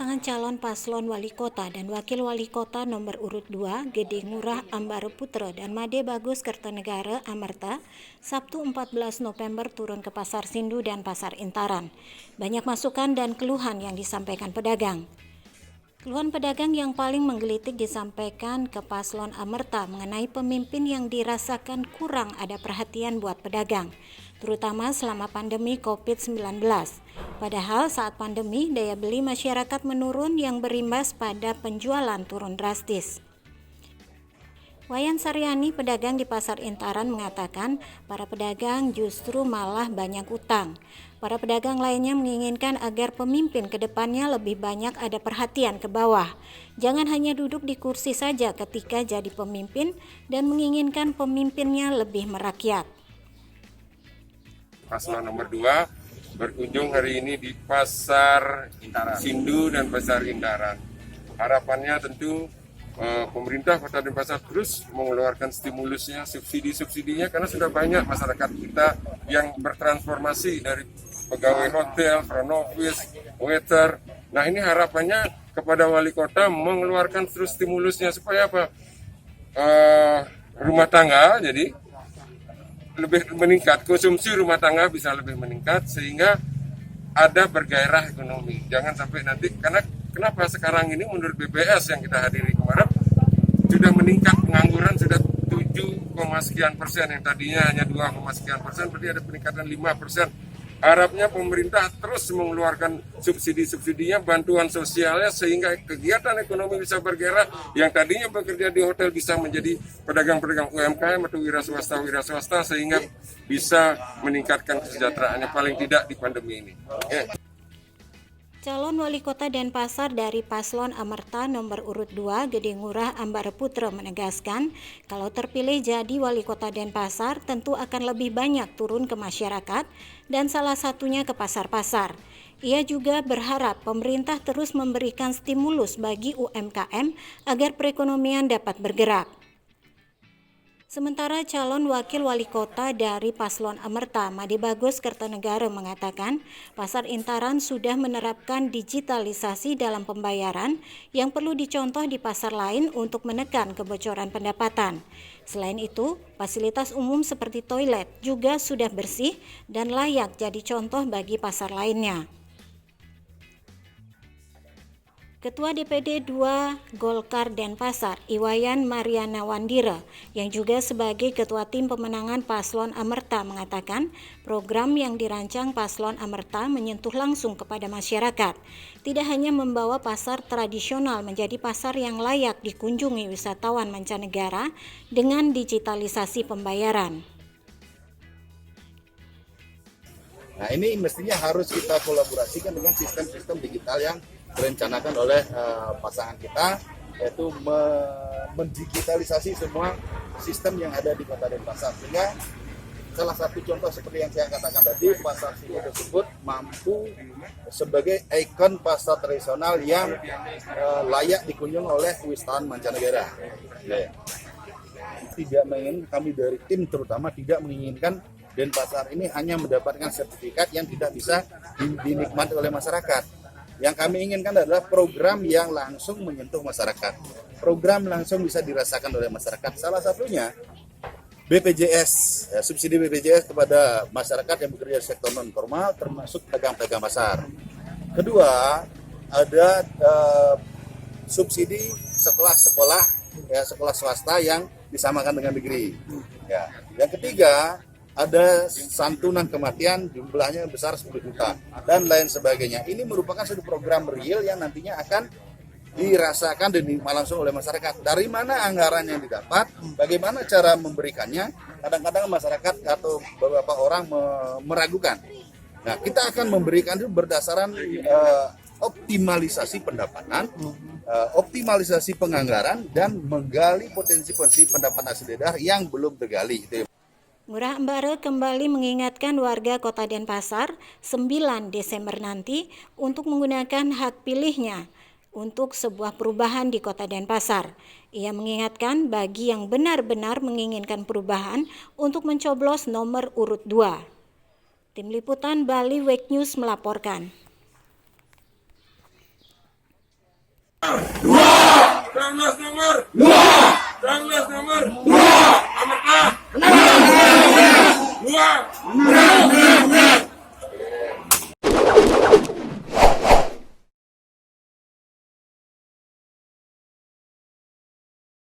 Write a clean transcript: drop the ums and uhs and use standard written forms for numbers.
Pasangan calon paslon wali kota dan wakil wali kota nomor urut 2 Gede Ngurah Ambaro Putra dan Made Bagus Kertanegara Amerta Sabtu 14 November turun ke Pasar Sindu dan Pasar Intaran. Banyak masukan dan keluhan yang disampaikan pedagang. Keluhan pedagang yang paling menggelitik disampaikan ke paslon Amerta mengenai pemimpin yang dirasakan kurang ada perhatian buat pedagang, terutama selama pandemi COVID-19. Padahal saat pandemi, daya beli masyarakat menurun yang berimbas pada penjualan turun drastis. Wayan Saryani, pedagang di Pasar Intaran, mengatakan para pedagang justru malah banyak utang. Para pedagang lainnya menginginkan agar pemimpin ke depannya lebih banyak ada perhatian ke bawah. Jangan hanya duduk di kursi saja ketika jadi pemimpin dan menginginkan pemimpinnya lebih merakyat. Paslon nomor 2 berkunjung hari ini di Pasar Sindu dan Pasar Intaran. Harapannya tentu pemerintah Kota Denpasar terus mengeluarkan stimulusnya, subsidi-subsidinya, karena sudah banyak masyarakat kita yang bertransformasi dari pegawai hotel, front office, waiter. Nah, ini harapannya kepada wali kota mengeluarkan terus stimulusnya supaya apa? Rumah tangga jadi lebih meningkat, konsumsi rumah tangga bisa lebih meningkat sehingga ada bergairah ekonomi. Jangan sampai nanti, karena kenapa sekarang ini menurut BPS yang kita hadiri kemarin sudah meningkat, pengangguran sudah 7,sekian% yang tadinya hanya 2,sekian%, berarti ada peningkatan 5%. Harapnya pemerintah terus mengeluarkan subsidi-subsidinya, bantuan sosialnya, sehingga kegiatan ekonomi bisa bergerak. Yang tadinya bekerja di hotel bisa menjadi pedagang-pedagang UMKM atau wira swasta, sehingga bisa meningkatkan kesejahteraannya paling tidak di pandemi ini. Calon wali kota Denpasar dari paslon Amerta nomor urut 2 Gede Ngurah Ambaro Putra menegaskan kalau terpilih jadi wali kota Denpasar tentu akan lebih banyak turun ke masyarakat dan salah satunya ke pasar-pasar. Ia juga berharap pemerintah terus memberikan stimulus bagi UMKM agar perekonomian dapat bergerak. Sementara calon wakil wali kota dari paslon Amerta, Made Bagus Kertanegara, mengatakan Pasar Intaran sudah menerapkan digitalisasi dalam pembayaran yang perlu dicontoh di pasar lain untuk menekan kebocoran pendapatan. Selain itu, fasilitas umum seperti toilet juga sudah bersih dan layak jadi contoh bagi pasar lainnya. Ketua DPD 2 Golkar Denpasar, Iwayan Mariana Wandira, yang juga sebagai Ketua Tim Pemenangan Paslon Amerta, mengatakan program yang dirancang Paslon Amerta menyentuh langsung kepada masyarakat. Tidak hanya membawa pasar tradisional menjadi pasar yang layak dikunjungi wisatawan mancanegara dengan digitalisasi pembayaran. Nah, ini mestinya harus kita kolaborasikan dengan sistem-sistem digital yang direncanakan oleh pasangan kita, yaitu mendigitalisasi semua sistem yang ada di Kota Denpasar. Sehingga salah satu contoh seperti yang saya katakan tadi, pasar Sindu tersebut mampu sebagai ikon pasar tradisional yang layak dikunjungi oleh wisatawan mancanegara. Tidak menginginkan, kami dari tim terutama tidak menginginkan Denpasar ini hanya mendapatkan sertifikat yang tidak bisa dinikmati oleh masyarakat. Yang kami inginkan adalah program yang langsung menyentuh masyarakat. Program langsung bisa dirasakan oleh masyarakat. Salah satunya BPJS, subsidi BPJS kepada masyarakat yang bekerja di sektor non-formal, termasuk pedagang-pedagang pasar. Kedua, ada subsidi sekolah-sekolah, sekolah swasta yang disamakan dengan negeri. Yang ketiga, ada santunan kematian jumlahnya besar 10 juta dan lain sebagainya. Ini merupakan satu program real yang nantinya akan dirasakan dan dinikmati langsung oleh masyarakat. Dari mana anggaran yang didapat, bagaimana cara memberikannya, kadang-kadang masyarakat atau beberapa orang meragukan. Nah, kita akan memberikan itu berdasarkan optimalisasi pendapatan, optimalisasi penganggaran, dan menggali potensi-potensi pendapatan asli daerah yang belum tergali. Ngurah Ambaro kembali mengingatkan warga Kota Denpasar 9 Desember nanti untuk menggunakan hak pilihnya untuk sebuah perubahan di Kota Denpasar. Ia mengingatkan bagi yang benar-benar menginginkan perubahan untuk mencoblos nomor urut 2. Tim Liputan Bali Wake News melaporkan. 19 nomor 2.